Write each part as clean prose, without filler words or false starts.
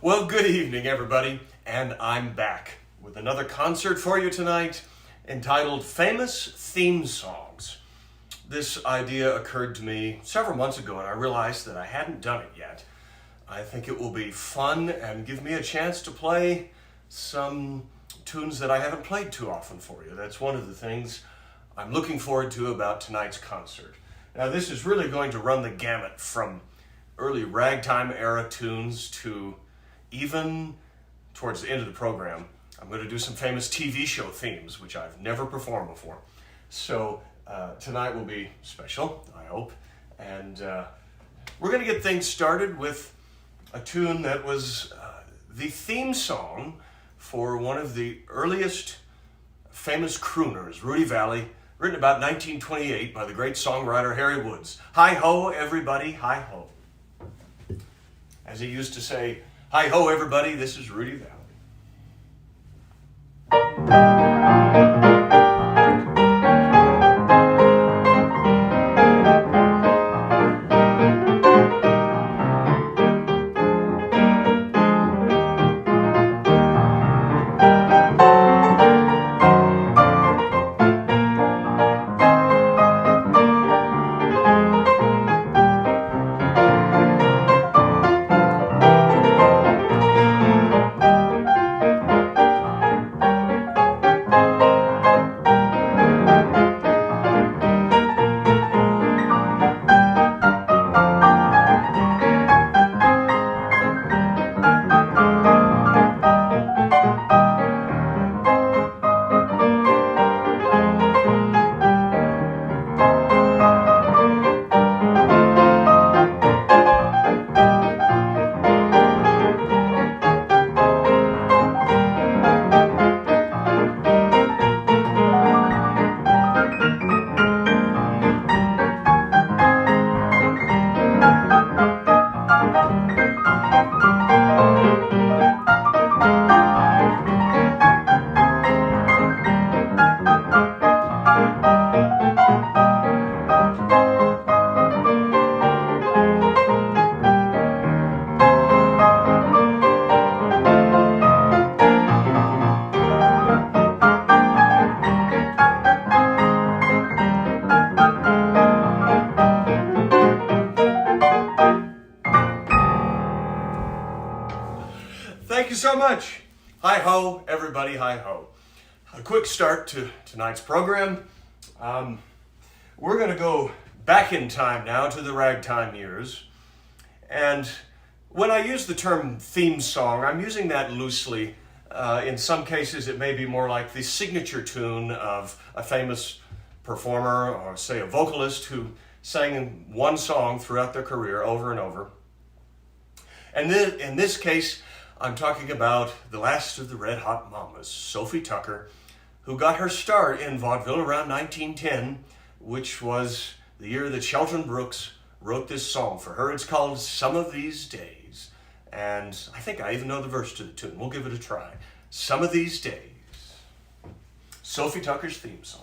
Well, good evening, everybody, and I'm back with another concert for you tonight entitled Famous Theme Songs. This idea occurred to me several months ago, and I realized that I hadn't done it yet. I think it will be fun and give me a chance to play some tunes that I haven't played too often for you. That's one of the things I'm looking forward to about tonight's concert. Now, this is really going to run the gamut from early ragtime era tunes to even towards the end of the program. I'm going to do some famous TV show themes, which I've never performed before. So tonight will be special, I hope. And we're going to get things started with a tune that was the theme song for one of the earliest famous crooners, Rudy Valley, written about 1928 by the great songwriter Harry Woods. Hi-ho, everybody, hi-ho. As he used to say, hi-ho, everybody, this is Rudy Valley. Thank you so much. Hi-ho, everybody, hi-ho. A quick start to tonight's program. We're going to go back in time now to the ragtime years. And when I use the term theme song, I'm using that loosely. In some cases, it may be more like the signature tune of a famous performer or, say, a vocalist who sang one song throughout their career over and over. And then, in this case, I'm talking about the last of the Red Hot Mamas, Sophie Tucker, who got her start in vaudeville around 1910, which was the year that Shelton Brooks wrote this song for her. It's called Some of These Days, and I think I even know the verse to the tune. We'll give it a try. Some of These Days, Sophie Tucker's theme song.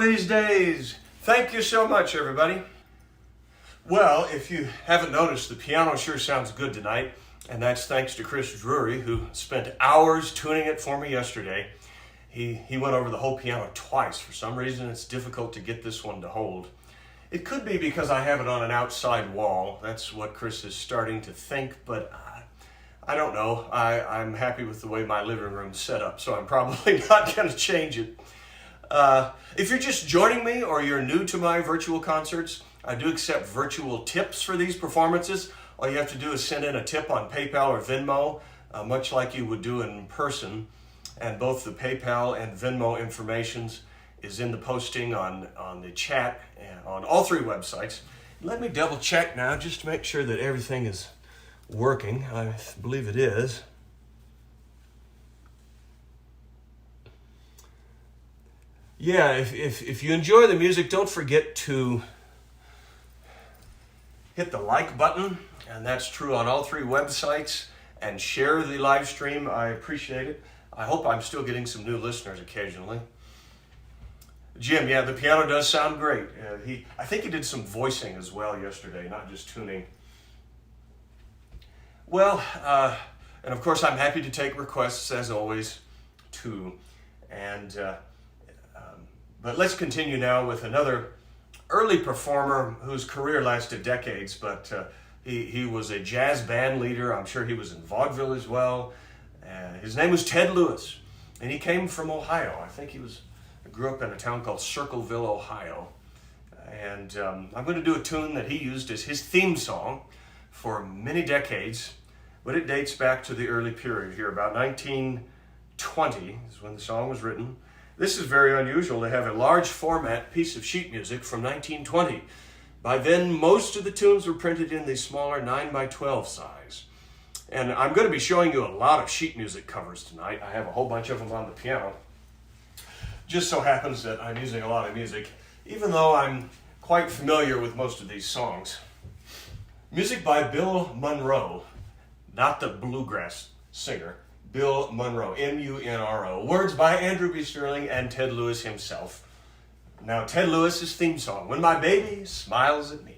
these days. Thank you so much, everybody. Well, if you haven't noticed, the piano sure sounds good tonight, and that's thanks to Chris Drury, who spent hours tuning it for me yesterday. He went over the whole piano twice. For some reason, it's difficult to get this one to hold. It could be because I have it on an outside wall. That's what Chris is starting to think, but I don't know. I'm happy with the way my living room's set up, so I'm probably not going to change it. If you're just joining me or you're new to my virtual concerts, I do accept virtual tips for these performances. All you have to do is send in a tip on PayPal or Venmo, much like you would do in person. And both the PayPal and Venmo informations is in the posting on the chat on all three websites. Let me double check now just to make sure that everything is working. I believe it is. Yeah, if you enjoy the music, don't forget to hit the like button, and that's true on all three websites, and share the live stream. I appreciate it. I hope I'm still getting some new listeners occasionally. Jim, yeah, the piano does sound great. I think he did some voicing as well yesterday, not just tuning. Well, and of course I'm happy to take requests as always, too. And but let's continue now with another early performer whose career lasted decades, but he was a jazz band leader. I'm sure he was in vaudeville as well. His name was Ted Lewis, and he came from Ohio. I think he grew up in a town called Circleville, Ohio. And I'm going to do a tune that he used as his theme song for many decades, but it dates back to the early period here, about 1920 is when the song was written. This is very unusual to have a large format piece of sheet music from 1920. By then, most of the tunes were printed in the smaller 9x12 size. And I'm going to be showing you a lot of sheet music covers tonight. I have a whole bunch of them on the piano. Just so happens that I'm using a lot of music, even though I'm quite familiar with most of these songs. Music by Bill Monroe, not the bluegrass singer, Bill Monroe, M-U-N-R-O. Words by Andrew B. Sterling and Ted Lewis himself. Now, Ted Lewis's theme song, When My Baby Smiles at Me.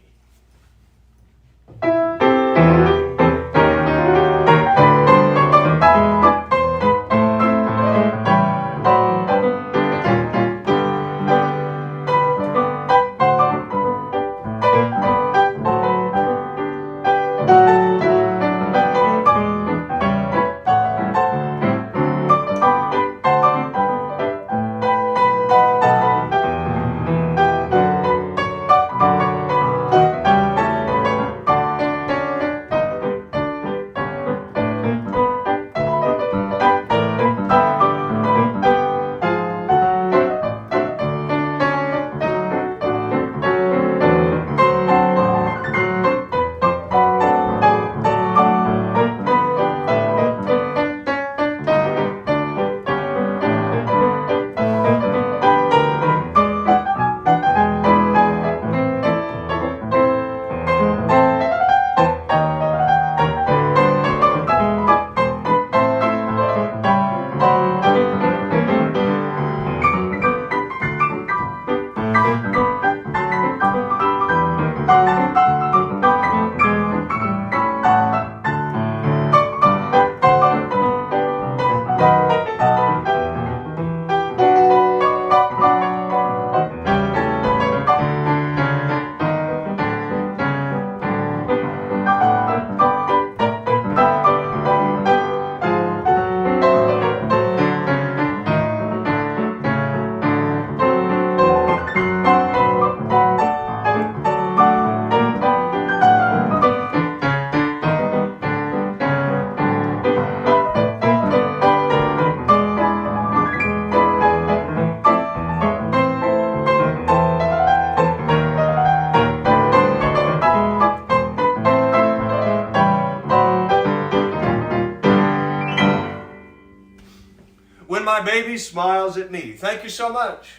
When My Baby Smiles at Me. Thank you so much.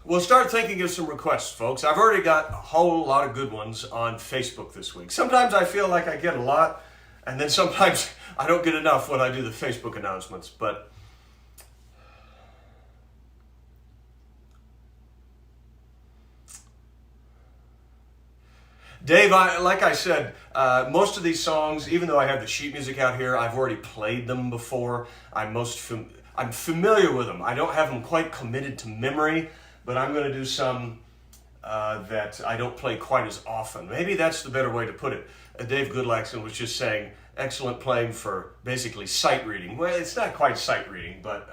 We'll start thinking of some requests, folks. I've already got a whole lot of good ones on Facebook this week. Sometimes I feel like I get a lot, and then sometimes I don't get enough when I do the Facebook announcements, but Dave, like I said, most of these songs, even though I have the sheet music out here, I've already played them before. I'm familiar with them. I don't have them quite committed to memory, but I'm going to do some that I don't play quite as often. Maybe that's the better way to put it. Dave Goodlaxon was just saying, excellent playing for basically sight reading. Well, it's not quite sight reading, but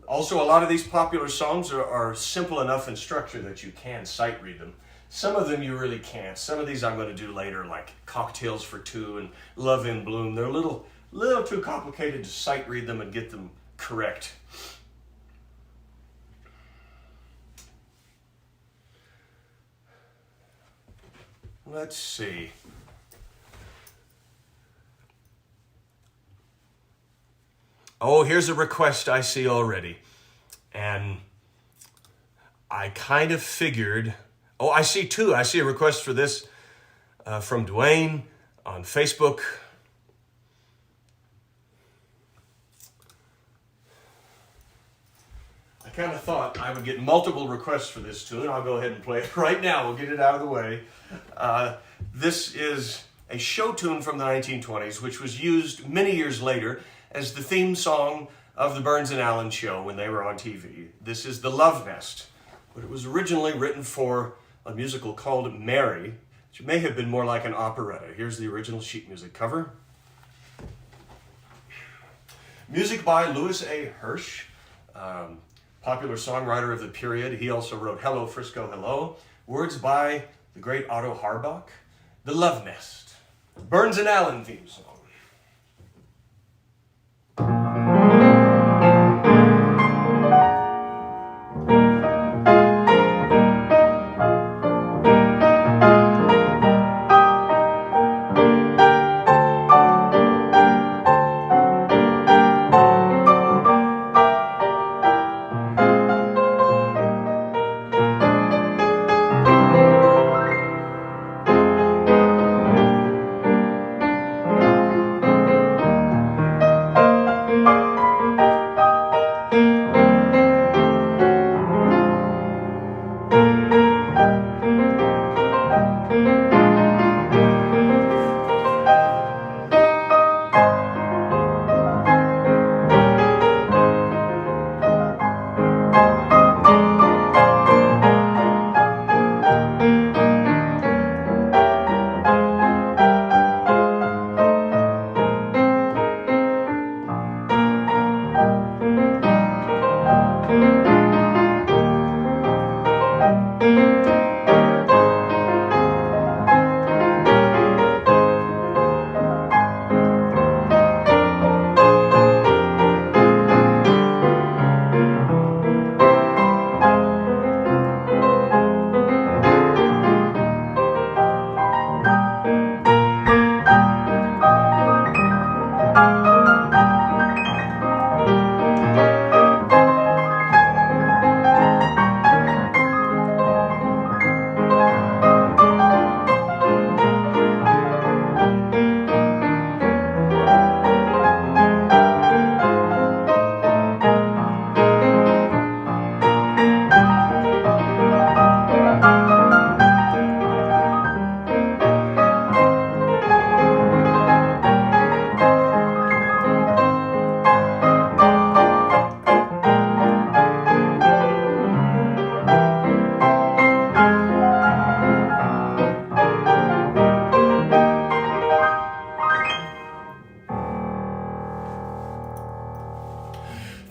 also a lot of these popular songs are simple enough in structure that you can sight read them. Some of them you really can't. Some of these I'm going to do later, like Cocktails for Two and Love in Bloom. They're a little too complicated to sight read them and get them correct. Let's see. Oh, here's a request I see already. And I kind of figured... Oh, I see two. I see a request for this from Dwayne on Facebook. I kind of thought I would get multiple requests for this tune. I'll go ahead and play it right now. We'll get it out of the way. This is a show tune from the 1920s, which was used many years later as the theme song of the Burns and Allen show when they were on TV. This is The Love Nest, but it was originally written for a musical called Mary, which may have been more like an operetta. Here's the original sheet music cover. Music by Louis A. Hirsch, popular songwriter of the period. He also wrote Hello, Frisco, Hello. Words by the great Otto Harbach. The Love Nest, Burns and Allen theme song.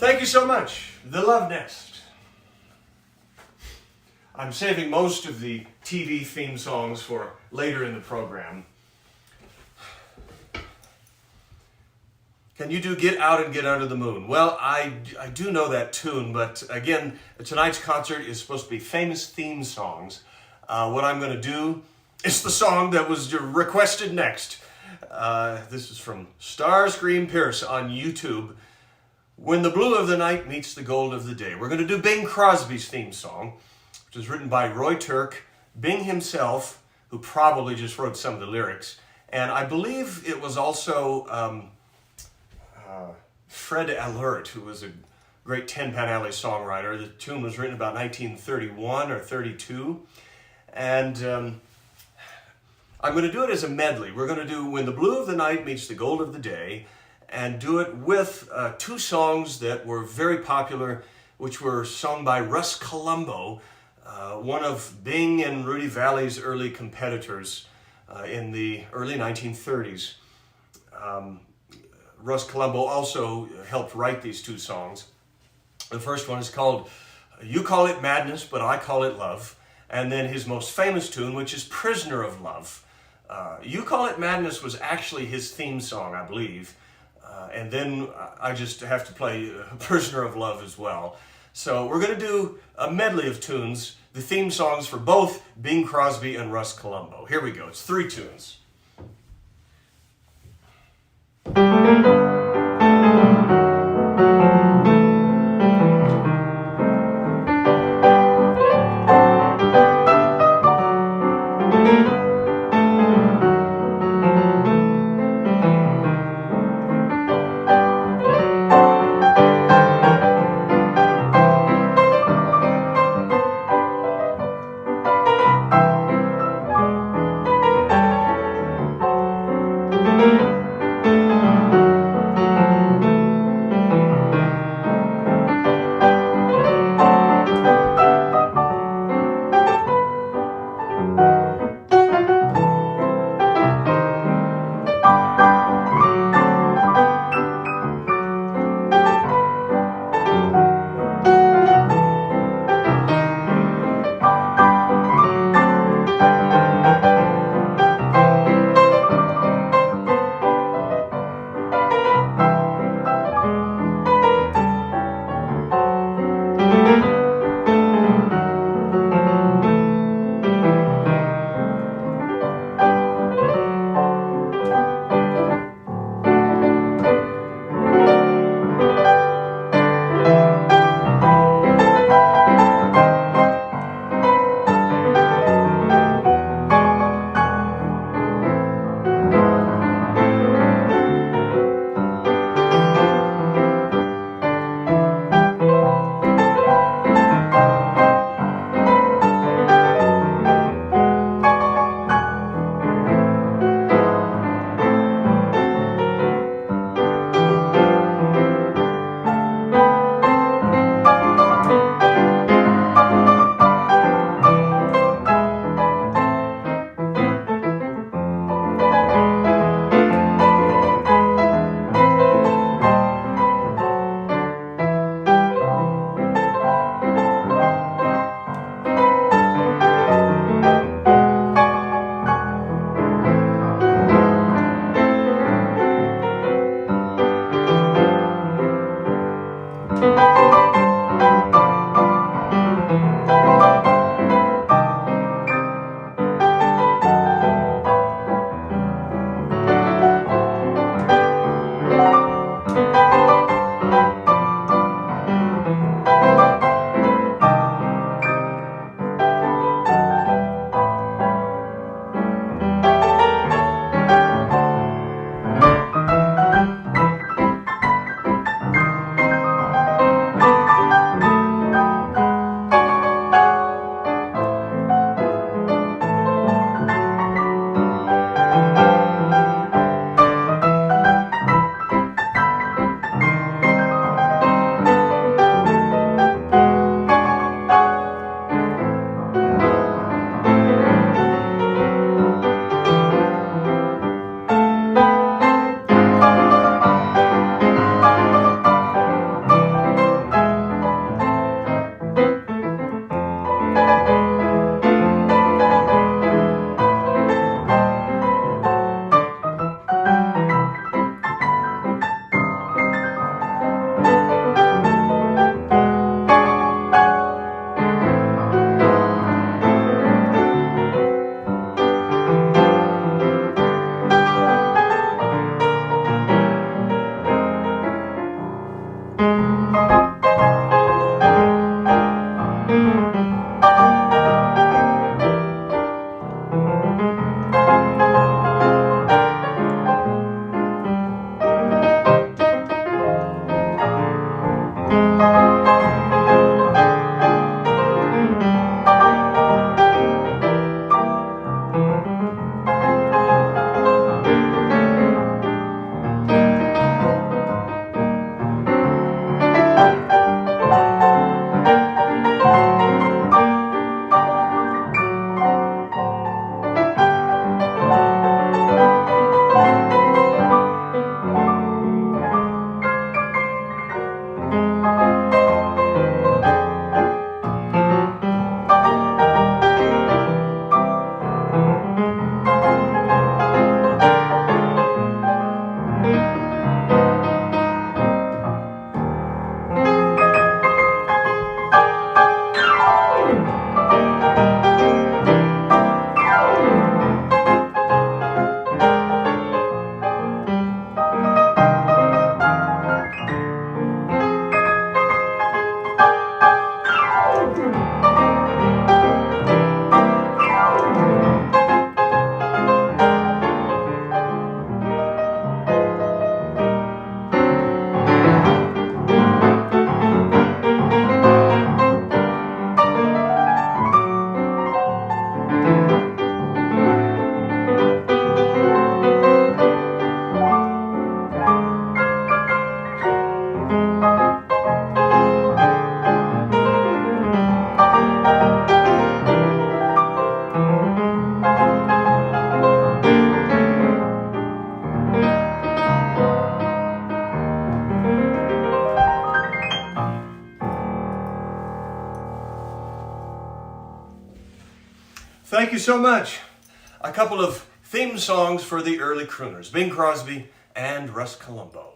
Thank you so much. The Love Nest. I'm saving most of the TV theme songs for later in the program. Can you do Get Out and Get Under the Moon? Well, I do know that tune, but again, tonight's concert is supposed to be famous theme songs. What I'm going to do is the song that was requested next. This is from Starscream Pierce on YouTube. When the Blue of the Night Meets the Gold of the Day. We're going to do Bing Crosby's theme song, which was written by Roy Turk, Bing himself, who probably just wrote some of the lyrics, And I believe it was also Fred Allert, who was a great Tin Pan Alley songwriter. The tune was written about 1931 or 32. And I'm going to do it as a medley. We're going to do When the Blue of the Night Meets the Gold of the Day, and do it with two songs that were very popular, which were sung by Russ Columbo, one of Bing and Rudy Valley's early competitors in the early 1930s. Russ Columbo also helped write these two songs. The first one is called You Call It Madness, But I Call It Love. And then his most famous tune, which is Prisoner of Love. You Call It Madness was actually his theme song, I believe. And then I just have to play Prisoner of Love as well. So we're going to do a medley of tunes, the theme songs for both Bing Crosby and Russ Columbo. Here we go. It's 3 tunes. Thank you so much. A couple of theme songs for the early crooners, Bing Crosby and Russ Columbo.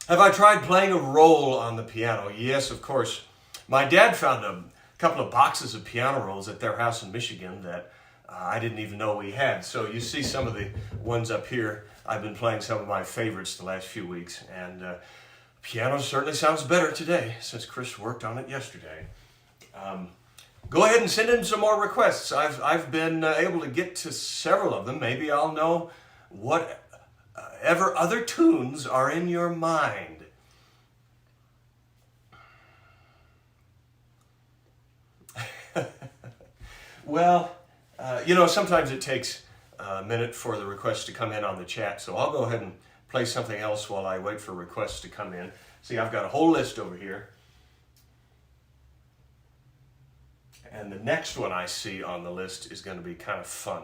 Have I tried playing a roll on the piano? Yes, of course. My dad found a couple of boxes of piano rolls at their house in Michigan that I didn't even know we had. So you see some of the ones up here. I've been playing some of my favorites the last few weeks, and piano certainly sounds better today since Chris worked on it yesterday. Go ahead and send in some more requests. I've been able to get to several of them. Maybe I'll know whatever other tunes are in your mind. Well, sometimes it takes a minute for the requests to come in on the chat, so I'll go ahead and play something else while I wait for requests to come in. See, I've got a whole list over here. And the next one I see on the list is going to be kind of fun.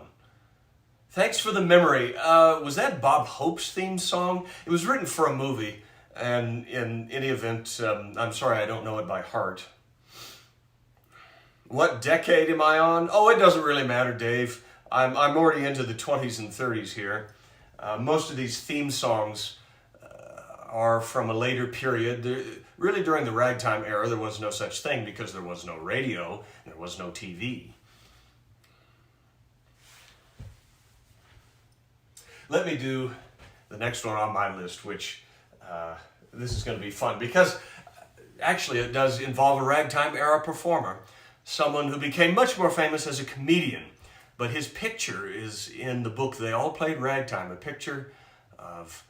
Thanks for the memory. Was that Bob Hope's theme song? It was written for a movie, and in any event, I'm sorry I don't know it by heart. What decade am I on? Oh, it doesn't really matter, Dave. I'm already into the 20s and 30s here. Most of these theme songs are from a later period. Really, during the ragtime era, there was no such thing because there was no radio, and there was no TV. Let me do the next one on my list, which this is going to be fun because actually it does involve a ragtime era performer, someone who became much more famous as a comedian. But his picture is in the book They All Played Ragtime, a picture of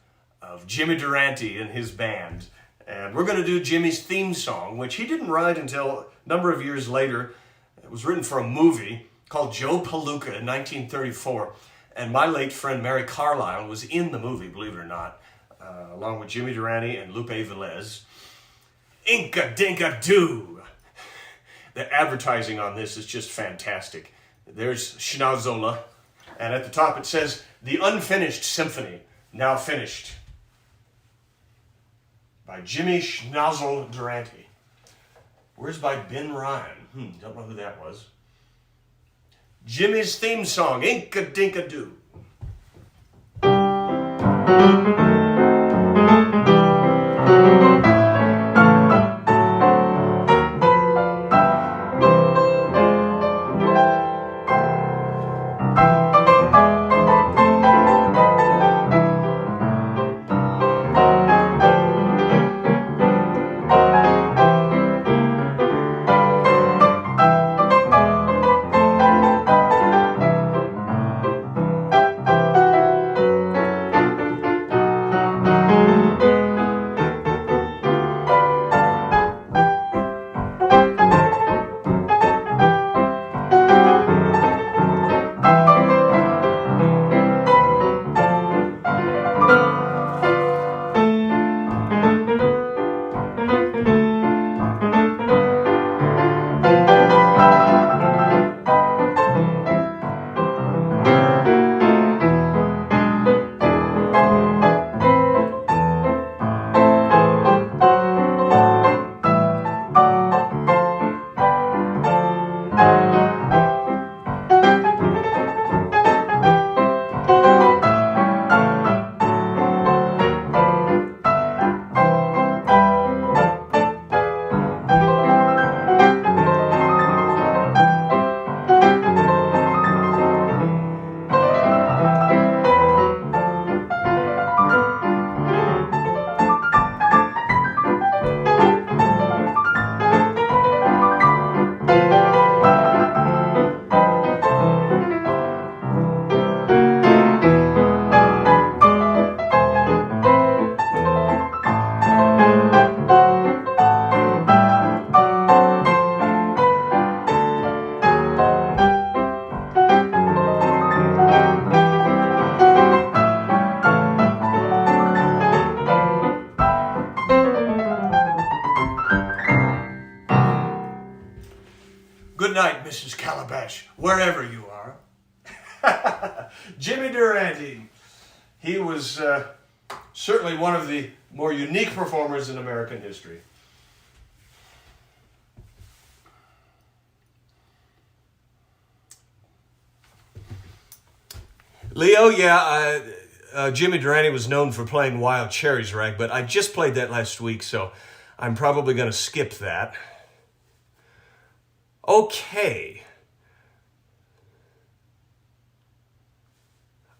Jimmy Durante and his band. And we're going to do Jimmy's theme song, which he didn't write until a number of years later. It was written for a movie called Joe Palooka in 1934. And my late friend Mary Carlisle was in the movie, believe it or not, along with Jimmy Durante and Lupe Velez. Inca Dinka Doo! The advertising on this is just fantastic. There's Schnauzola, and at the top it says, The Unfinished Symphony, now finished, by Jimmy Schnauzle Durante. Where's by Ben Ryan? Don't know who that was. Jimmy's theme song, Inca Dinka Doo. calabash, wherever you are. Jimmy Durante. He was certainly one of the more unique performers in American history. Leo, yeah, Jimmy Durante was known for playing Wild Cherries Rag, but I just played that last week, so I'm probably going to skip that. Okay.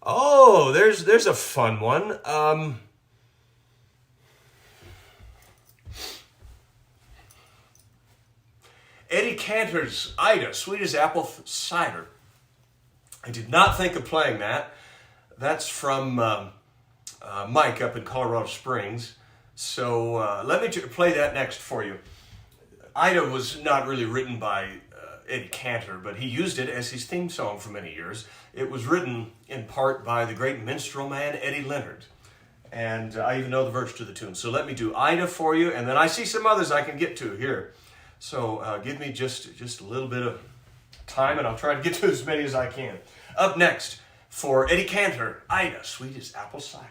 Oh, there's a fun one. Eddie Cantor's Ida, Sweet as Apple Cider. I did not think of playing that. That's from Mike up in Colorado Springs. So let me play that next for you. Ida was not really written by Eddie Cantor, but he used it as his theme song for many years. It was written in part by the great minstrel man Eddie Leonard. And I even know the verse to the tune. So let me do Ida for you, and then I see some others I can get to here. So give me just a little bit of time, and I'll try to get to as many as I can. Up next, for Eddie Cantor, Ida, Sweet as Apple Cider.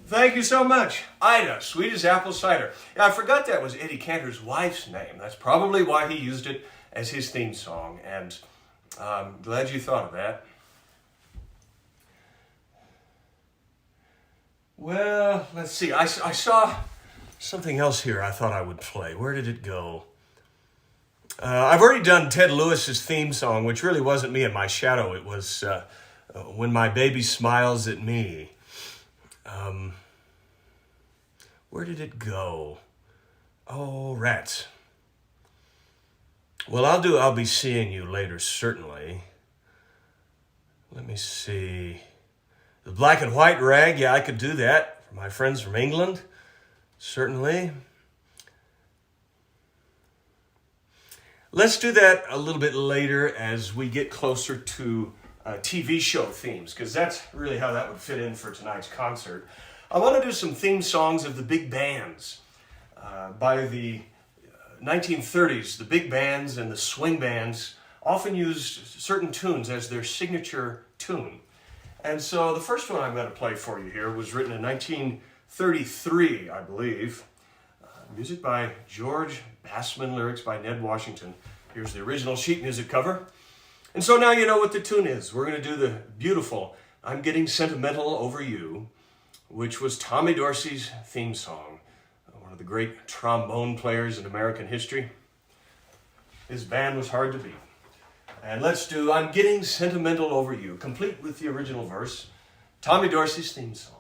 Thank you so much. Ida, Sweet as Apple Cider. Yeah, I forgot that was Eddie Cantor's wife's name. That's probably why he used it as his theme song, and I'm glad you thought of that. Well, let's see. I saw something else here I thought I would play. Where did it go? I've already done Ted Lewis's theme song, which really wasn't me in my shadow. It was When My Baby Smiles at Me. Where did it go? Oh, rats. Well, I'll be seeing you later, certainly. Let me see. The Black and White Rag, yeah, I could do that for my friends from England, certainly. Let's do that a little bit later as we get closer to TV show themes, because that's really how that would fit in for tonight's concert. I want to do some theme songs of the big bands. By the 1930s, the big bands and the swing bands often used certain tunes as their signature tune. And so the first one I'm going to play for you here was written in 1933, I believe. Music by George Bassman, lyrics by Ned Washington. Here's the original sheet music cover. And so now you know what the tune is. We're going to do the beautiful I'm Getting Sentimental Over You, which was Tommy Dorsey's theme song. One of the great trombone players in American history. His band was hard to beat. And let's do I'm Getting Sentimental Over You, complete with the original verse, Tommy Dorsey's theme song.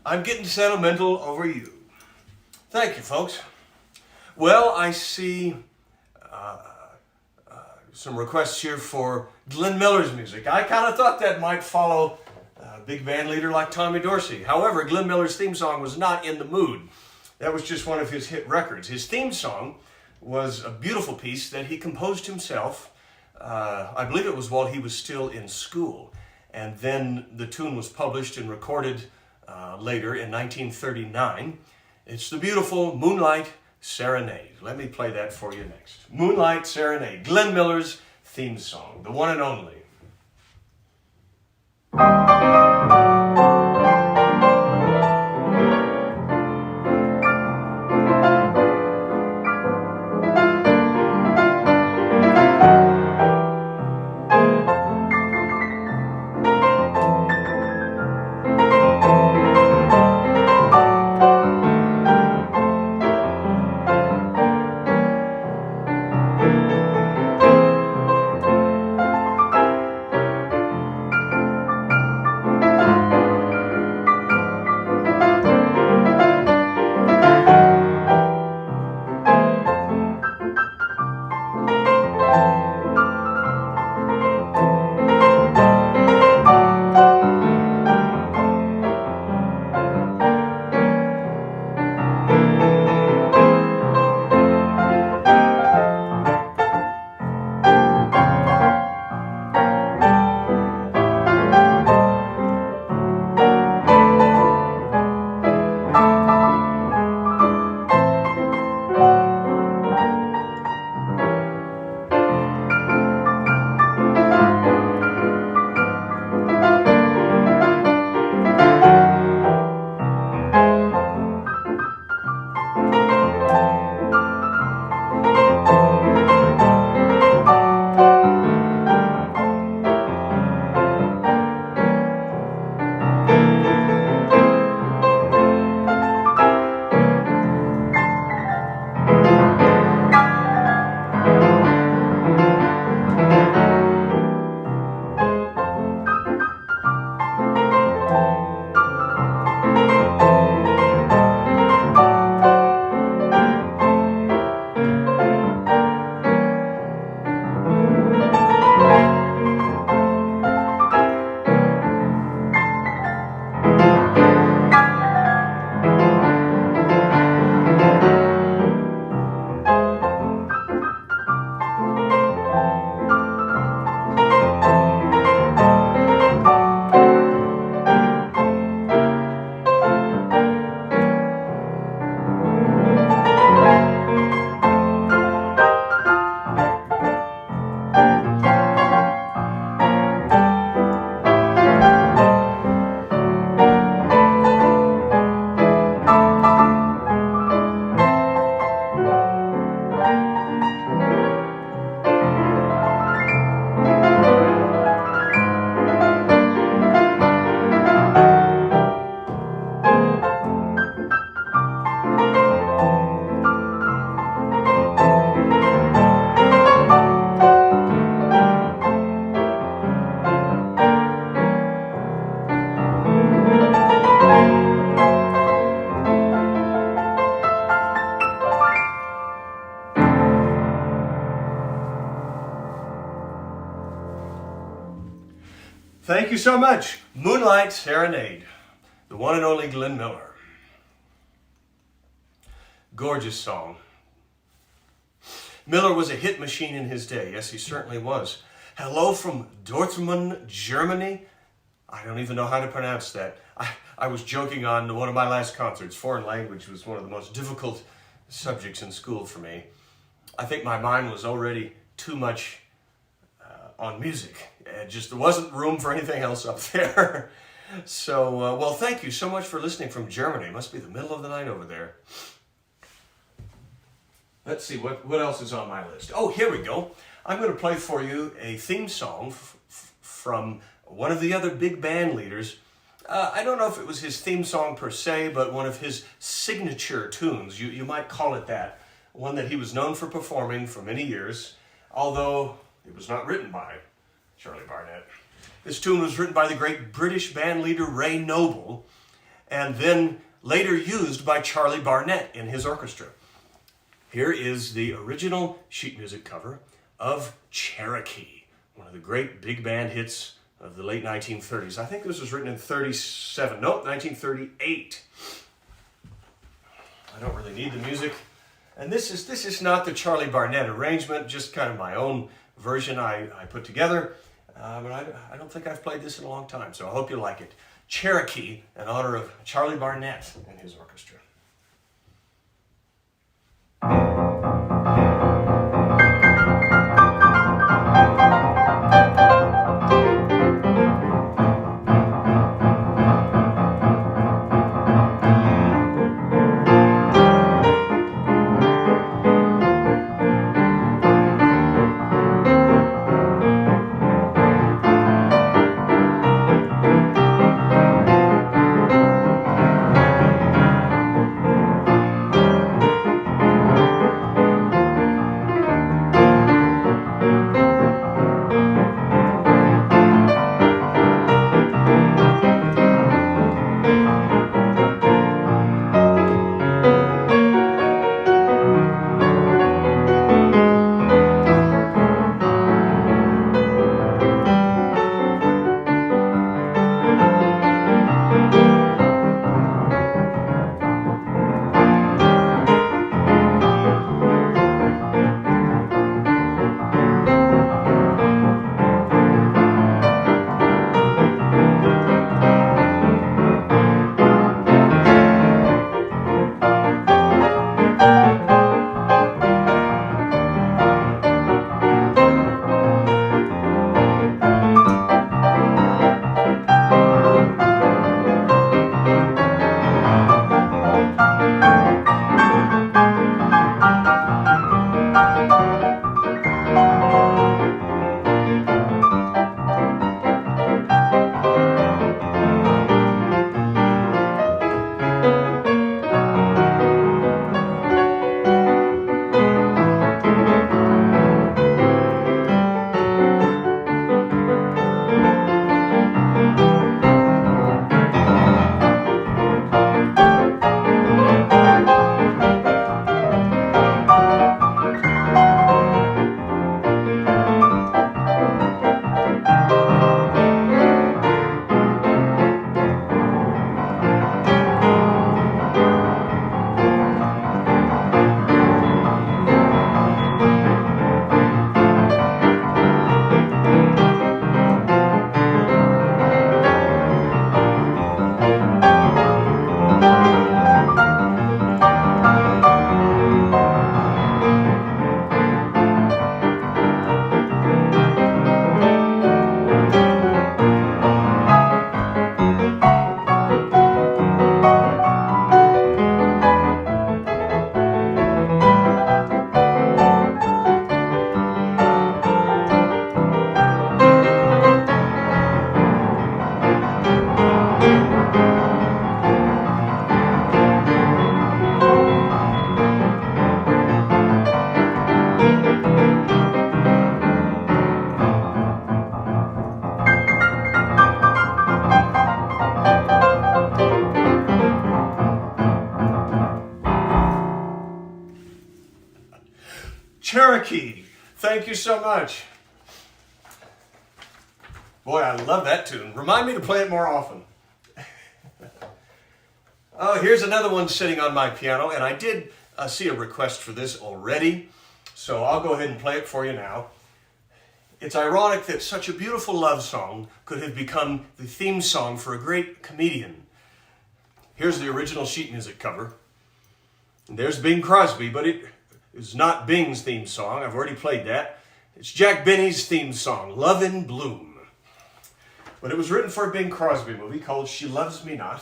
I'm Getting Sentimental Over You. Thank you, folks. Well, I see some requests here for Glenn Miller's music. I kind of thought that might follow a big band leader like Tommy Dorsey. However, Glenn Miller's theme song was not in the mood. That was just one of his hit records. His theme song was a beautiful piece that he composed himself. I believe it was while he was still in school. and then the tune was published and recorded later in 1939. It's the beautiful Moonlight Serenade. Let me play that for you next. Moonlight Serenade, Glenn Miller's theme song, the one and only. Thank you so much. Moonlight Serenade, the one and only Glenn Miller. Gorgeous song. Miller was a hit machine in his day. Yes, he certainly was. Hello from Dortmund, Germany. I don't even know how to pronounce that. I was joking on one of my last concerts. Foreign language was one of the most difficult subjects in school for me. I think my mind was already too much on music. There wasn't room for anything else up there. So, well, thank you so much for listening from Germany. It must be the middle of the night over there. Let's see, what else is on my list? Oh, here we go. I'm going to play for you a theme song from one of the other big band leaders. I don't know if it was his theme song per se, but one of his signature tunes. You might call it that. One that he was known for performing for many years, although it was not written by Charlie Barnet. This tune was written by the great British band leader Ray Noble, and then later used by Charlie Barnet in his orchestra. Here is the original sheet music cover of Cherokee, one of the great big band hits of the late 1930s. I think this was written in 1938. I don't really need the music. And this is not the Charlie Barnet arrangement, just kind of my own version I put together. but I don't think I've played this in a long time, so I hope you like it. Cherokee, in honor of Charlie Barnett and his orchestra. Cherokee, thank you so much. Boy, I love that tune. Remind me to play it more often. Oh, here's another one sitting on my piano, and I did see a request for this already, so I'll go ahead and play it for you now. It's ironic that such a beautiful love song could have become the theme song for a great comedian. Here's the original sheet music cover. And there's Bing Crosby, but it is not Bing's theme song. I've already played that. It's Jack Benny's theme song, Love in Bloom. But it was written for a Bing Crosby movie called She Loves Me Not.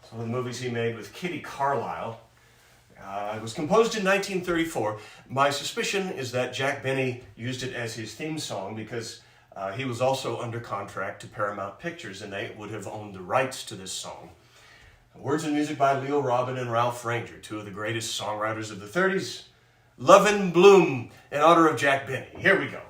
It's one of the movies he made with Kitty Carlisle. It was composed in 1934. My suspicion is that Jack Benny used it as his theme song because he was also under contract to Paramount Pictures and they would have owned the rights to this song. Words and music by Leo Robin and Ralph Ranger, two of the greatest songwriters of the 30s. Love in Bloom in honor of Jack Benny. Here we go.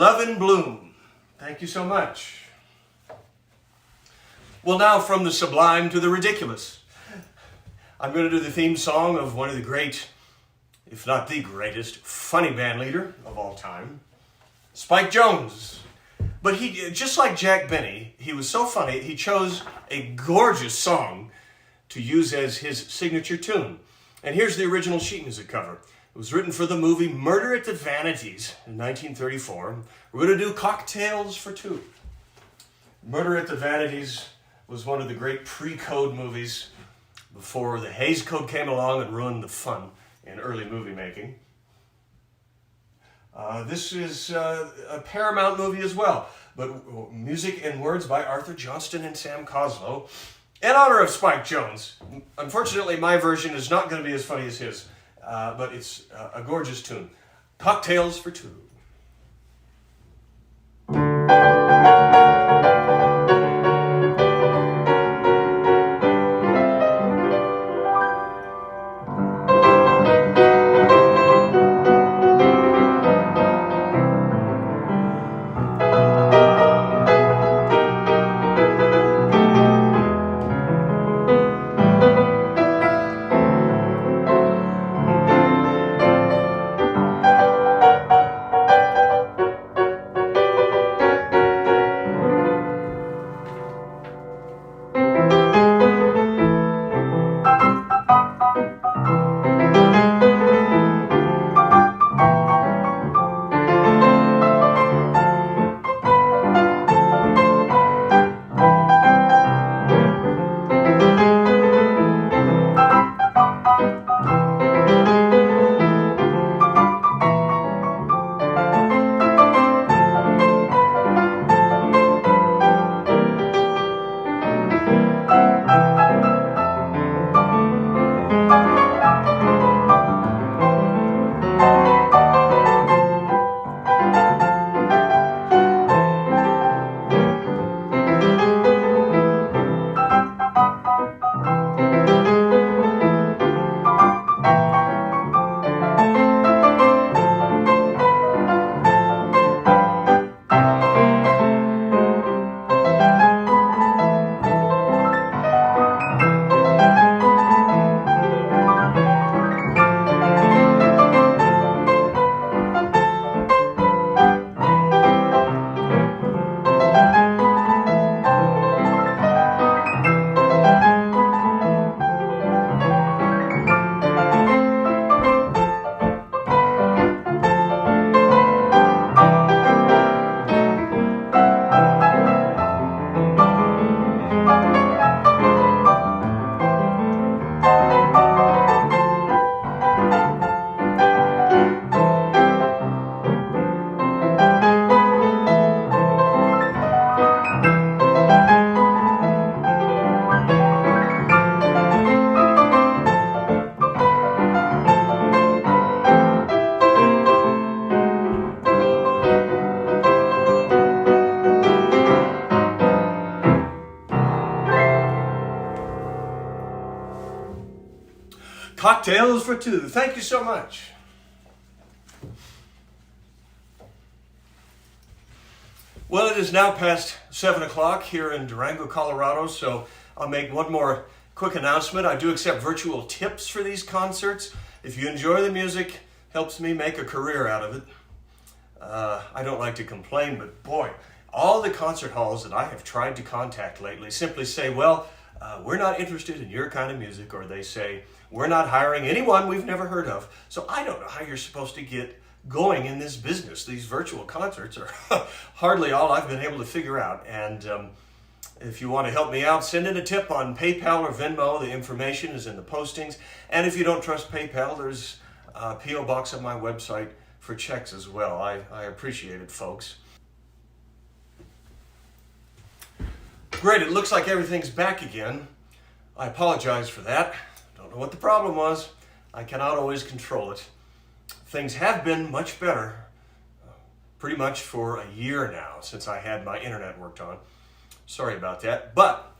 Love in Bloom. Thank you so much. Well, now from the sublime to the ridiculous. I'm going to do the theme song of one of the great, if not the greatest, funny band leader of all time, Spike Jones. But he, just like Jack Benny, he was so funny, he chose a gorgeous song to use as his signature tune. And here's the original sheet music cover. It was written for the movie Murder at the Vanities in 1934. We're going to do Cocktails for Two. Murder at the Vanities was one of the great pre-code movies before the Hays Code came along and ruined the fun in early movie making. This is a Paramount movie as well, but music and words by Arthur Johnston and Sam Coslow in honor of Spike Jones. Unfortunately, my version is not going to be as funny as his, but it's a gorgeous tune. Cocktails for Two. Cocktails for Two. Thank you so much. Well, it is now past 7 o'clock here in Durango, Colorado, so I'll make one more quick announcement. I do accept virtual tips for these concerts. If you enjoy the music, helps me make a career out of it. I don't like to complain, but boy, all the concert halls that I have tried to contact lately simply say, well, we're not interested in your kind of music, or they say, we're not hiring anyone we've never heard of. So I don't know how you're supposed to get going in this business. These virtual concerts are hardly all I've been able to figure out. And if you want to help me out, send in a tip on PayPal or Venmo. The information is in the postings. And if you don't trust PayPal, there's a P.O. box on my website for checks as well. I appreciate it, folks. Great, it looks like everything's back again. I apologize for that. Don't know what the problem was. I cannot always control it. Things have been much better, pretty much for a year now since I had my internet worked on. Sorry about that. But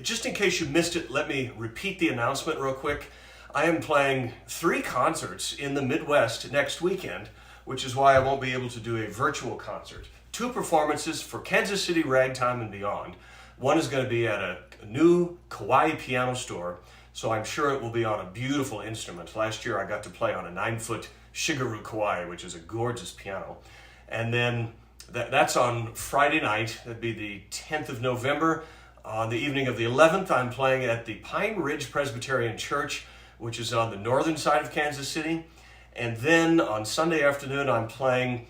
just in case you missed it, let me repeat the announcement real quick. I am playing 3 concerts in the Midwest next weekend which is why I won't be able to do a virtual concert. 2 performances for Kansas City Ragtime and beyond. One is going to be at a new Kauai piano store, so I'm sure it will be on a beautiful instrument. Last year I got to play on a 9-foot Shigeru Kauai, which is a gorgeous piano. And then that's on Friday night. That'd be the 10th of November. On the evening of the 11th, I'm playing at the Pine Ridge Presbyterian Church, which is on the northern side of Kansas City. And then on Sunday afternoon, I'm playing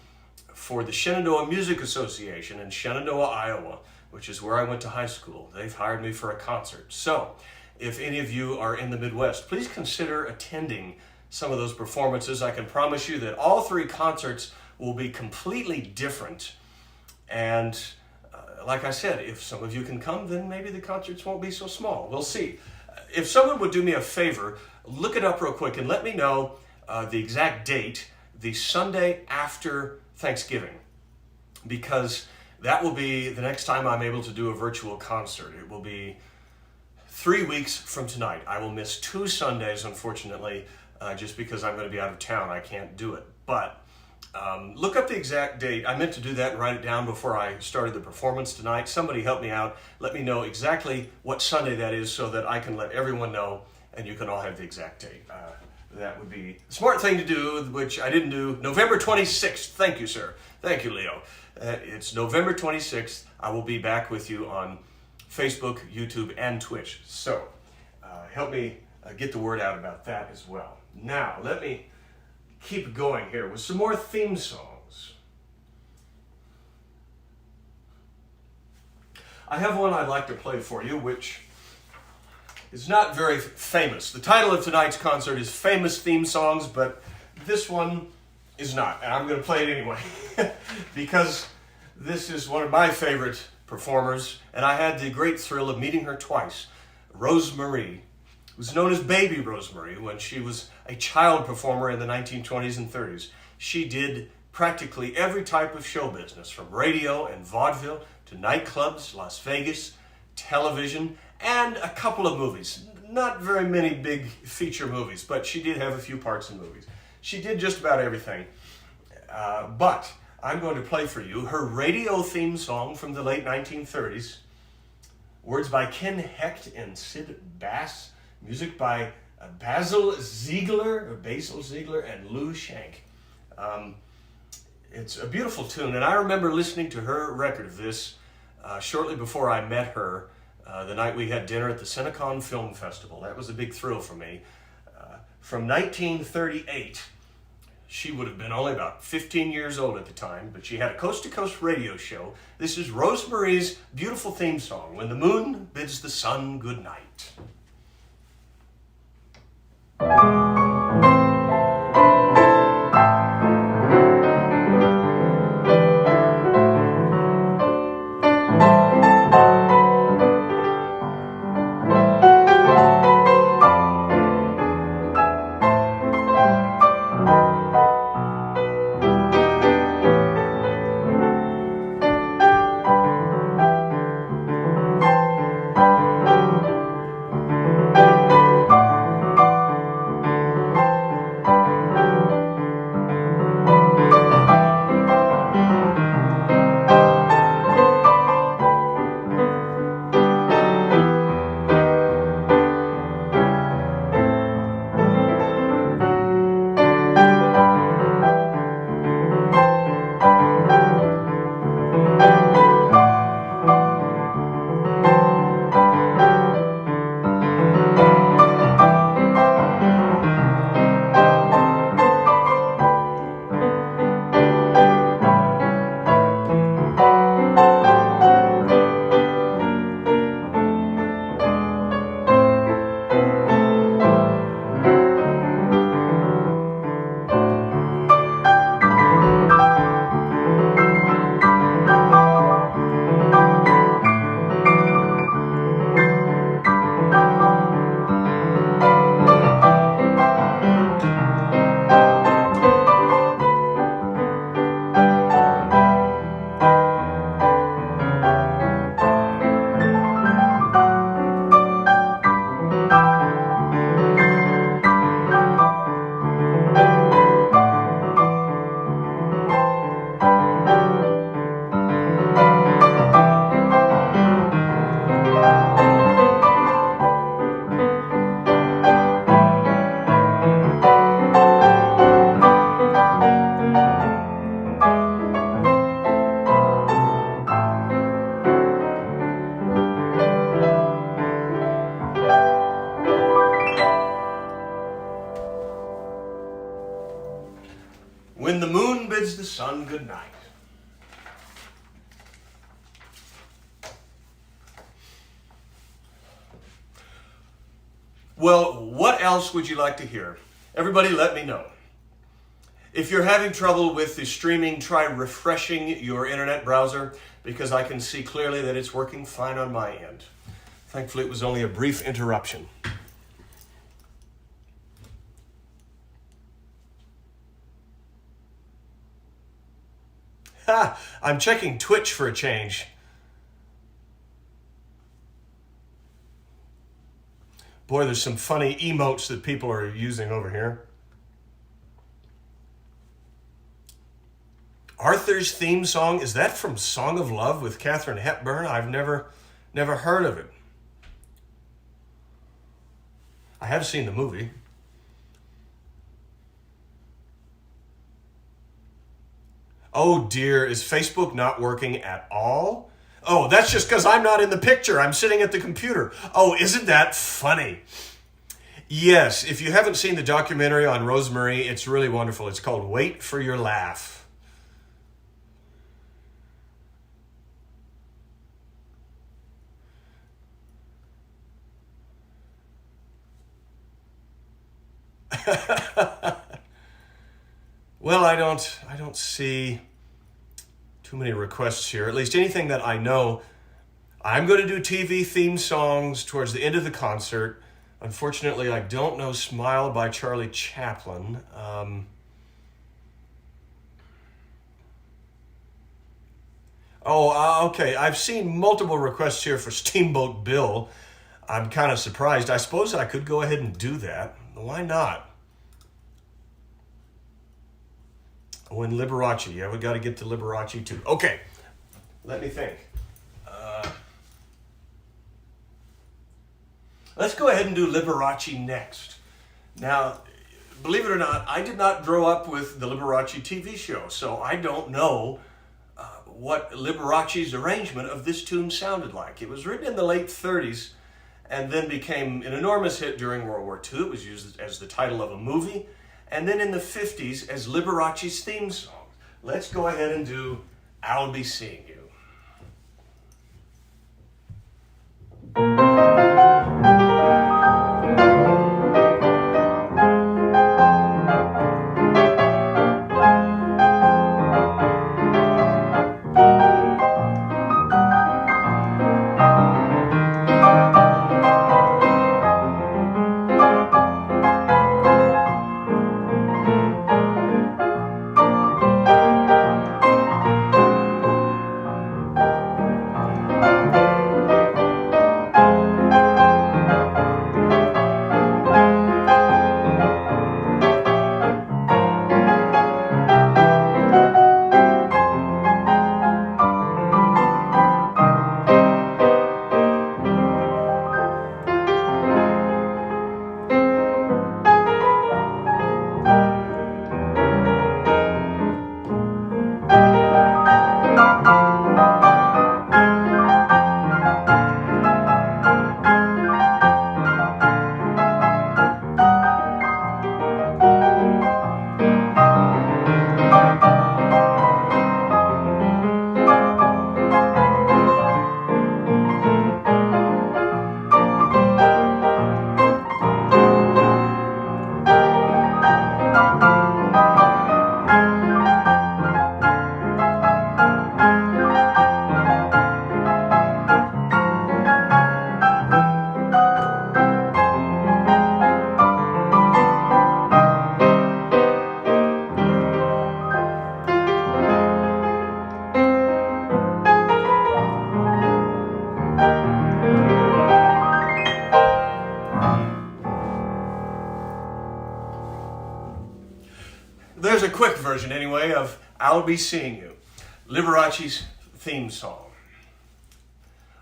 for the Shenandoah Music Association in Shenandoah, Iowa, which is where I went to high school. They've hired me for a concert. So if any of you are in the Midwest, please consider attending some of those performances. I can promise you that all 3 concerts will be completely different. And like I said, if some of you can come, then maybe the concerts won't be so small. We'll see. If someone would do me a favor, look it up real quick and let me know the exact date, the Sunday after Thanksgiving, because that will be the next time I'm able to do a virtual concert. It will be 3 weeks from tonight. I will miss 2 Sundays, unfortunately, just because I'm going to be out of town. I can't do it. But look up the exact date. I meant to do that and write it down before I started the performance tonight. Somebody help me out. Let me know exactly what Sunday that is so that I can let everyone know and you can all have the exact date. That would be a smart thing to do, which I didn't do. November 26th. Thank you, sir. Thank you, Leo. It's November 26th. I will be back with you on Facebook, YouTube, and Twitch. So help me get the word out about that as well. Now, let me keep going here with some more theme songs. I have one I'd like to play for you, which is not very famous. The title of tonight's concert is Famous Theme Songs, but this one is not, and I'm going to play it anyway because this is one of my favorite performers, and I had the great thrill of meeting her twice. Rose Marie was known as Baby Rose Marie when she was a child performer in the 1920s and 30s. She did practically every type of show business, from radio and vaudeville to nightclubs, Las Vegas, television, and a couple of movies. Not very many big feature movies, but she did have a few parts in movies. She did just about everything. But I'm going to play for you her radio theme song from the late 1930s. Words by Ken Hecht and Sid Bass. Music by Basil Ziegler and Lou Shank. It's a beautiful tune, and I remember listening to her record of this shortly before I met her the night we had dinner at the Cinecon Film Festival. That was a big thrill for me. From 1938, she would have been only about 15 years old at the time, but she had a coast-to-coast radio show. This is Rose Marie's beautiful theme song, When the Moon Bids the Sun Good Night. When the Moon Bids the Sun Good Night. Well, what else would you like to hear? Everybody let me know. If you're having trouble with the streaming, try refreshing your internet browser, because I can see clearly that it's working fine on my end. Thankfully, it was only a brief interruption. Ha! I'm checking Twitch for a change. Boy, there's some funny emotes that people are using over here. Arthur's theme song, is that from Song of Love with Katharine Hepburn? I've never heard of it. I have seen the movie. Oh dear, is Facebook not working at all? Oh, that's just because I'm not in the picture. I'm sitting at the computer. Oh, isn't that funny? Yes, if you haven't seen the documentary on Rosemary, it's really wonderful. It's called Wait for Your Laugh. Well, I don't see too many requests here. At least anything that I know. I'm going to do TV theme songs towards the end of the concert. Unfortunately, I don't know Smile by Charlie Chaplin. Okay. I've seen multiple requests here for Steamboat Bill. I'm kind of surprised. I suppose I could go ahead and do that. Why not? Oh, and Liberace. Yeah, we got to get to Liberace too. Okay, let me think. Let's go ahead and do Liberace next. Now, believe it or not, I did not grow up with the Liberace TV show, so I don't know what Liberace's arrangement of this tune sounded like. It was written in the late 30s and then became an enormous hit during World War II. It was used as the title of a movie. And then in the 50s as Liberace's theme song. Let's go ahead and do I'll Be Seeing You. There's a quick version, anyway, of I'll Be Seeing You, Liberace's theme song.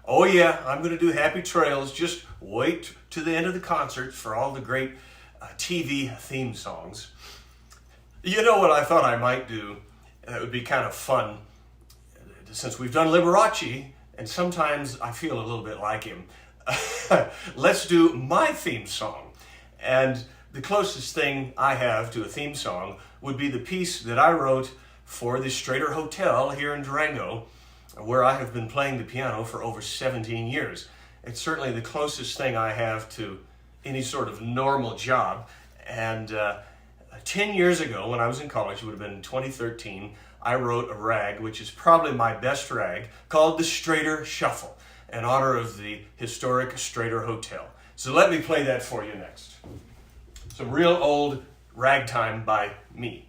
Oh yeah, I'm going to do Happy Trails. Just wait to the end of the concert for all the great TV theme songs. You know what I thought I might do? That would be kind of fun. Since we've done Liberace, and sometimes I feel a little bit like him, let's do my theme song. And the closest thing I have to a theme song would be the piece that I wrote for the Strater Hotel here in Durango, where I have been playing the piano for over 17 years. It's certainly the closest thing I have to any sort of normal job. And 10 years ago, when I was in college, it would have been 2013, I wrote a rag, which is probably my best rag, called the Strater Shuffle, in honor of the historic Strater Hotel. So let me play that for you next. Some real old ragtime by me.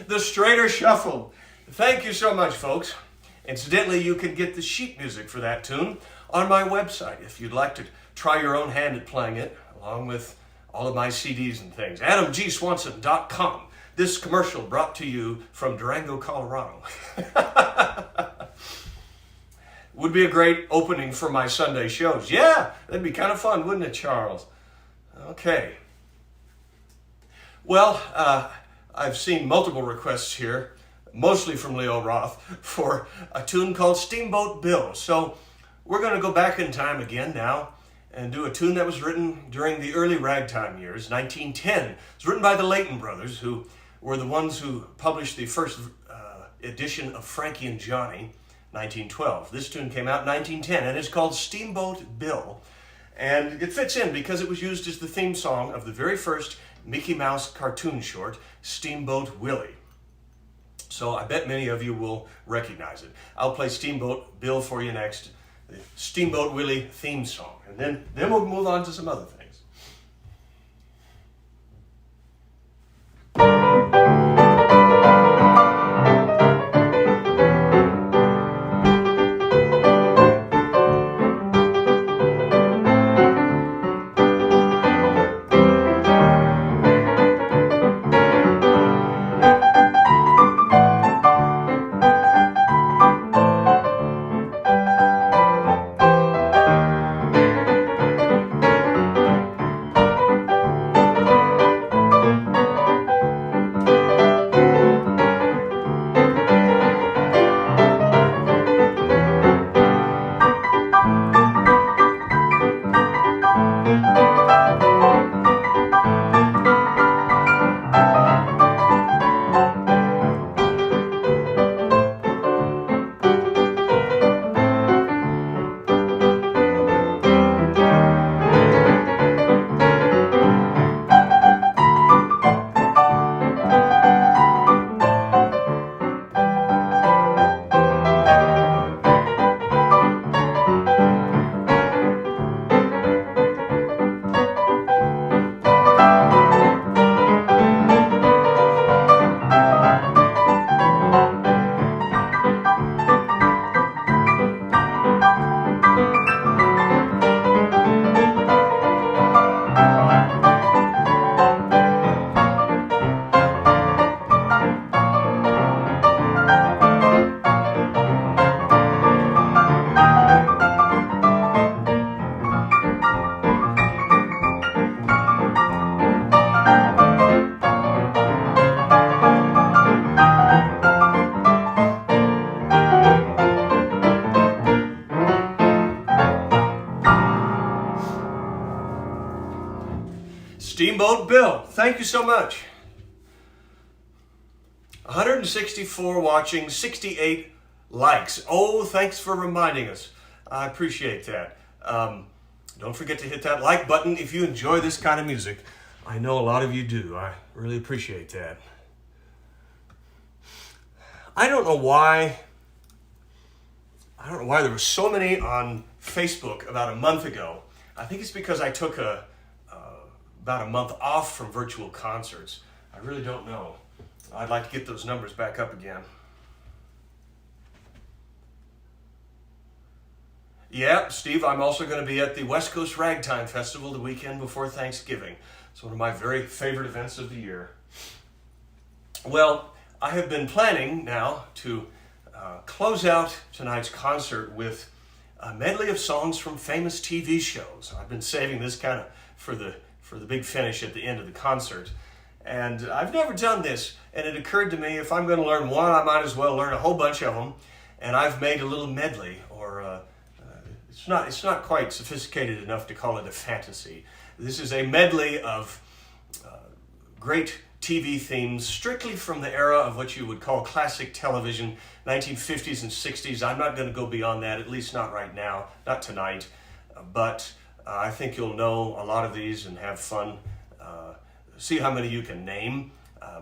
The Strater Shuffle. Thank you so much, folks. Incidentally, you can get the sheet music for that tune on my website if you'd like to try your own hand at playing it, along with all of my CDs and things. AdamGSwanson.com. This commercial brought to you from Durango, Colorado. Would be a great opening for my Sunday shows. Yeah, that'd be kind of fun, wouldn't it, Charles? Okay. Well, I've seen multiple requests here, mostly from Leo Roth, for a tune called Steamboat Bill. So we're going to go back in time again now and do a tune that was written during the early ragtime years, 1910. It's written by the Leighton brothers, who were the ones who published the first edition of Frankie and Johnny, 1912. This tune came out in 1910, and it's called Steamboat Bill. And it fits in because it was used as the theme song of the very first Mickey Mouse cartoon short, Steamboat Willie. So I bet many of you will recognize it. I'll play Steamboat Bill for you next, the Steamboat Willie theme song. And then we'll move on to some other things. Steamboat Bill, thank you so much. 164 watching, 68 likes. Oh, thanks for reminding us. I appreciate that. Don't forget to hit that like button if you enjoy this kind of music. I know a lot of you do. I really appreciate that. I don't know why there were so many on Facebook about a month ago. I think it's because I took about a month off from virtual concerts. I really don't know. I'd like to get those numbers back up again. Yeah, Steve, I'm also going to be at the West Coast Ragtime Festival the weekend before Thanksgiving. It's one of my very favorite events of the year. Well, I have been planning now to close out tonight's concert with a medley of songs from famous TV shows. I've been saving this kind of for the big finish at the end of the concert. And I've never done this, and it occurred to me if I'm going to learn one, I might as well learn a whole bunch of them. And I've made a little medley, or it's not quite sophisticated enough to call it a fantasy. This is a medley of great TV themes, strictly from the era of what you would call classic television, 1950s and 60s. I'm not going to go beyond that, at least not right now, not tonight. But I think you'll know a lot of these and have fun. See how many you can name.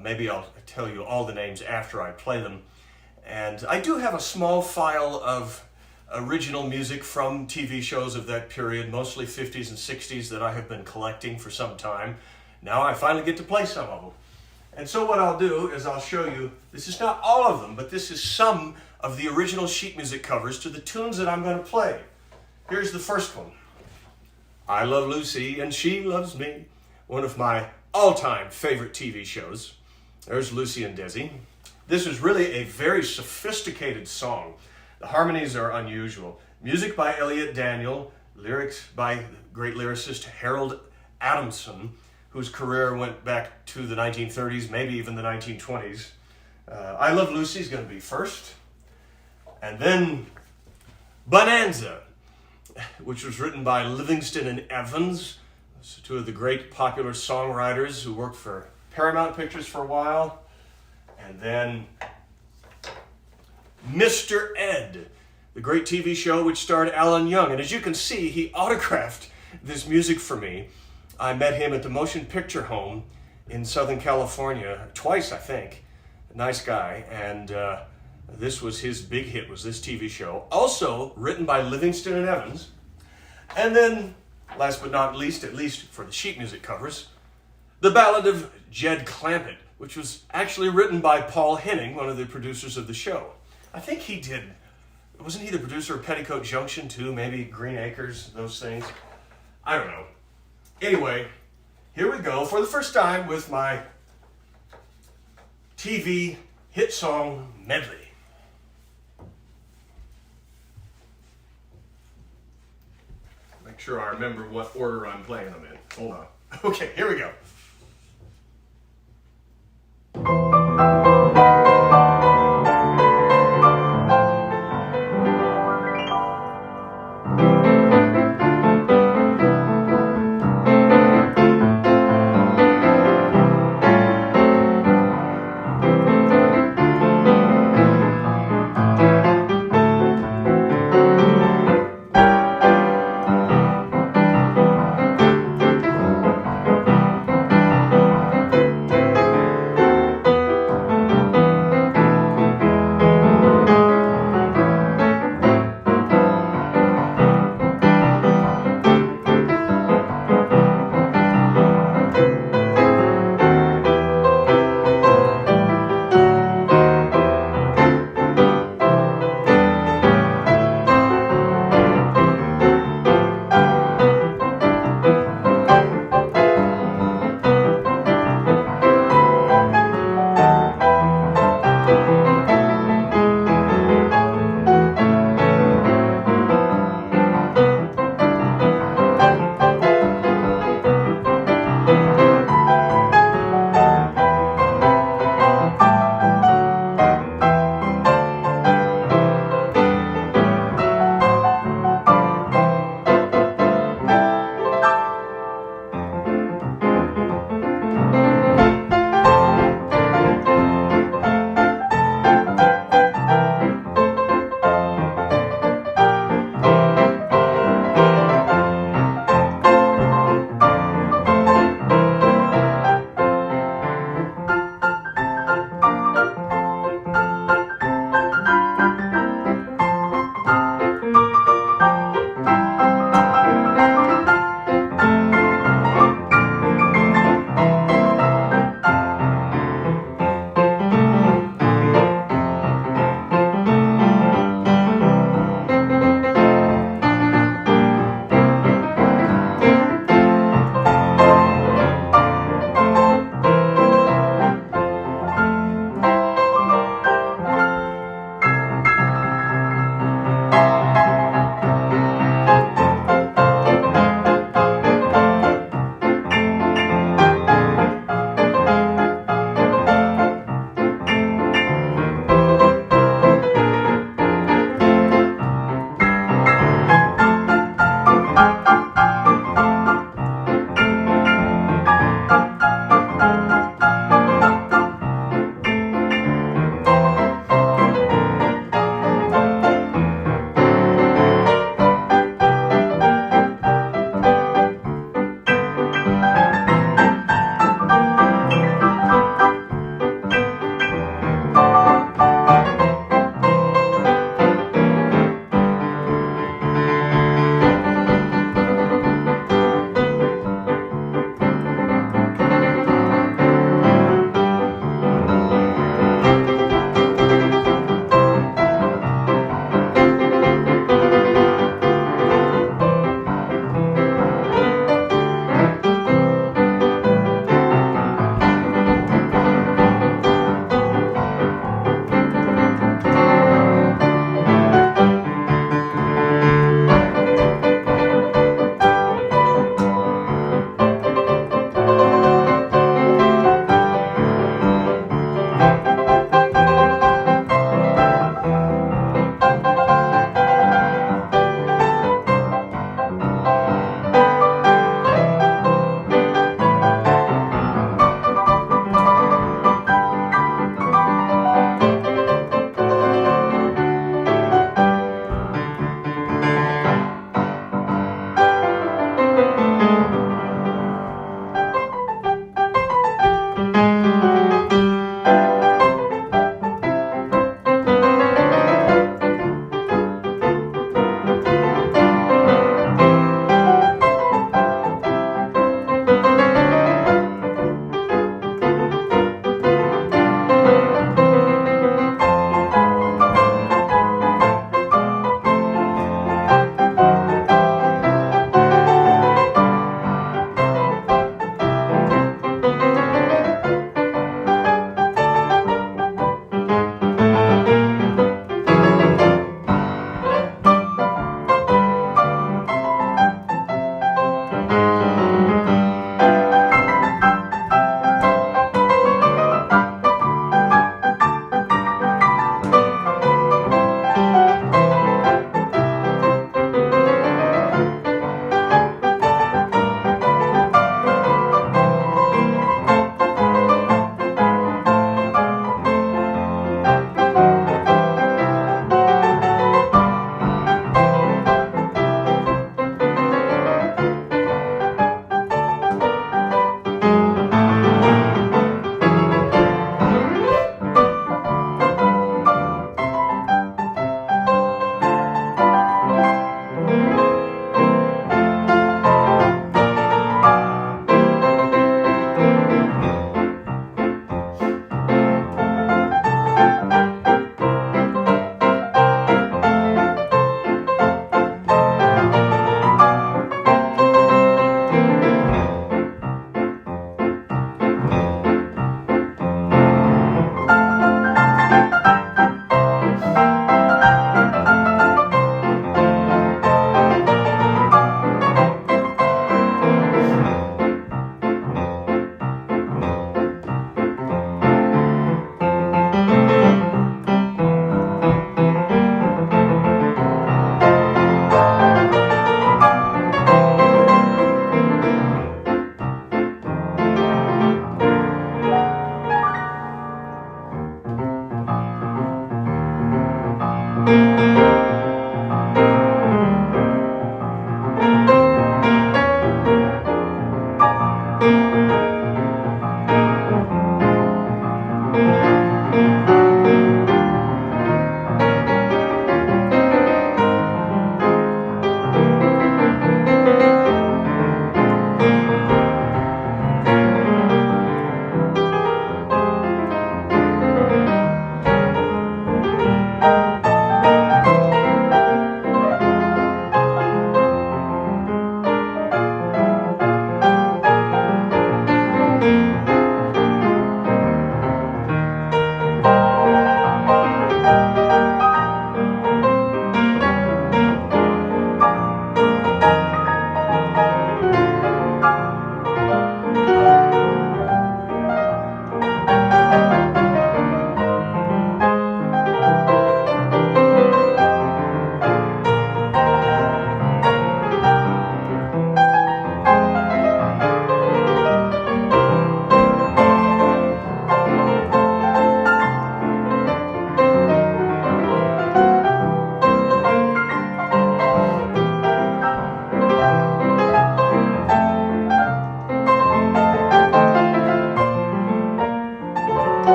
Maybe I'll tell you all the names after I play them. And I do have a small file of original music from TV shows of that period, mostly 50s and 60s, that I have been collecting for some time. Now I finally get to play some of them. And so what I'll do is I'll show you, this is not all of them, but this is some of the original sheet music covers to the tunes that I'm going to play. Here's the first one. I Love Lucy and She Loves Me, one of my all-time favorite TV shows. There's Lucy and Desi. This is really a very sophisticated song. The harmonies are unusual. Music by Elliot Daniel, lyrics by the great lyricist Harold Adamson, whose career went back to the 1930s, maybe even the 1920s. I Love Lucy is going to be first. And then Bonanza, which was written by Livingston and Evans, two of the great popular songwriters who worked for Paramount Pictures for a while. And then Mr. Ed, the great TV show which starred Alan Young. And as you can see, he autographed this music for me. I met him at the Motion Picture Home in Southern California twice, I think. A nice guy. And this was his big hit, was this TV show. Also written by Livingston and Evans. And then, last but not least, at least for the sheet music covers, The Ballad of Jed Clampett, which was actually written by Paul Henning, one of the producers of the show. I think he did, wasn't he the producer of Petticoat Junction too? Maybe Green Acres, those things? I don't know. Anyway, here we go for the first time with my TV hit song medley. Make sure I remember what order I'm playing them in. Hold on. Okay, here we go.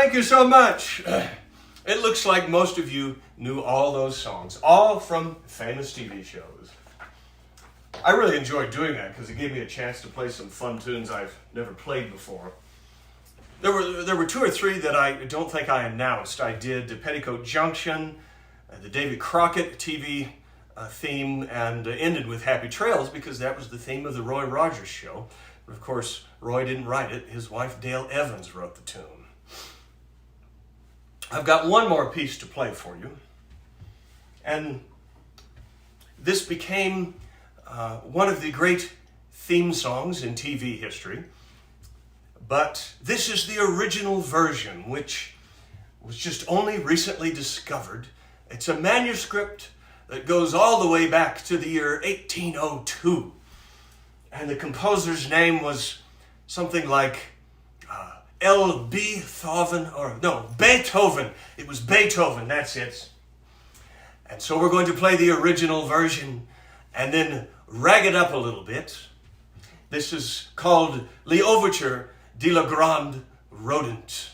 Thank you so much. It looks like most of you knew all those songs, all from famous TV shows. I really enjoyed doing that because it gave me a chance to play some fun tunes I've never played before. There were two or three that I don't think I announced. I did the Petticoat Junction, the Davy Crockett TV theme, and ended with Happy Trails because that was the theme of the Roy Rogers show. But of course, Roy didn't write it. His wife, Dale Evans, wrote the tune. I've got one more piece to play for you. And this became one of the great theme songs in TV history. But this is the original version, which was just only recently discovered. It's a manuscript that goes all the way back to the year 1802. And the composer's name was something like Beethoven. It was Beethoven, that's it. And so we're going to play the original version and then rag it up a little bit. This is called L'Ouverture de la Grande Rodent.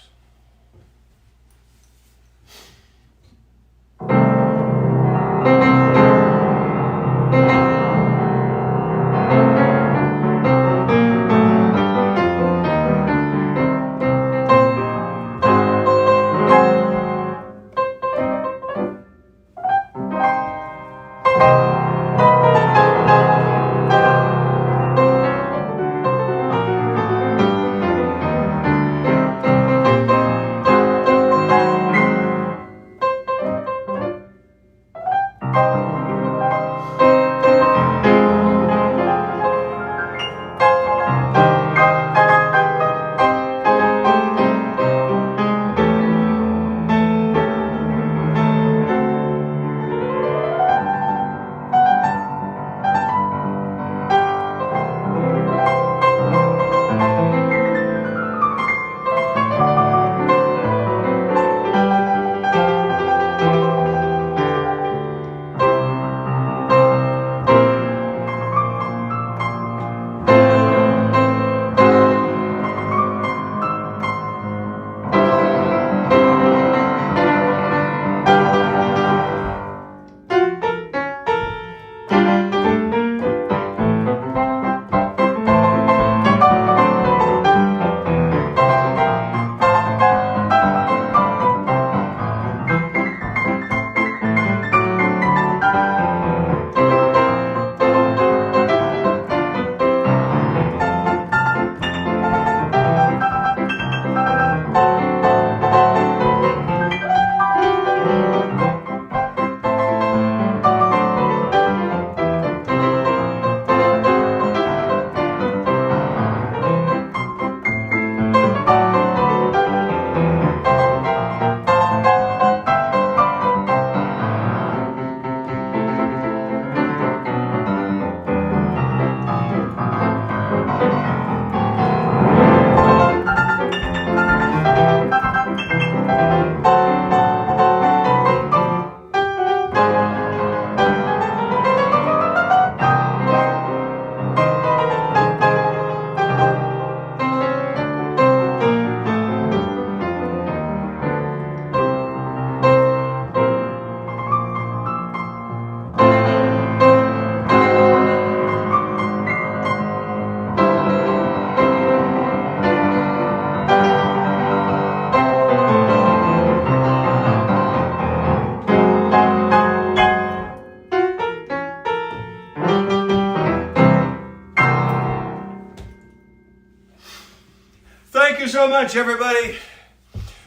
Thank you so much, everybody.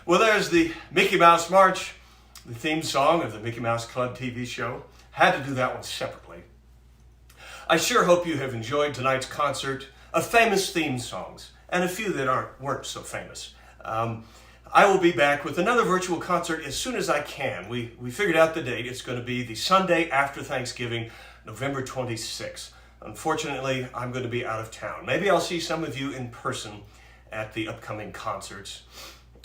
Well, there's the Mickey Mouse March, the theme song of the Mickey Mouse Club TV show. Had to do that one separately. I sure hope you have enjoyed tonight's concert of famous theme songs and a few that weren't so famous. I will be back with another virtual concert as soon as I can. We figured out the date. It's going to be the Sunday after Thanksgiving, November 26th. Unfortunately, I'm going to be out of town. Maybe I'll see some of you in person at the upcoming concerts.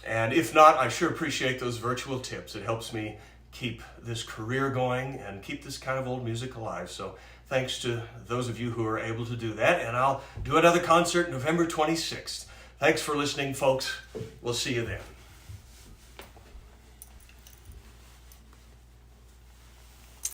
And if not, I sure appreciate those virtual tips. It helps me keep this career going and keep this kind of old music alive. So thanks to those of you who are able to do that. And I'll do another concert November 26th. Thanks for listening, folks. We'll see you then.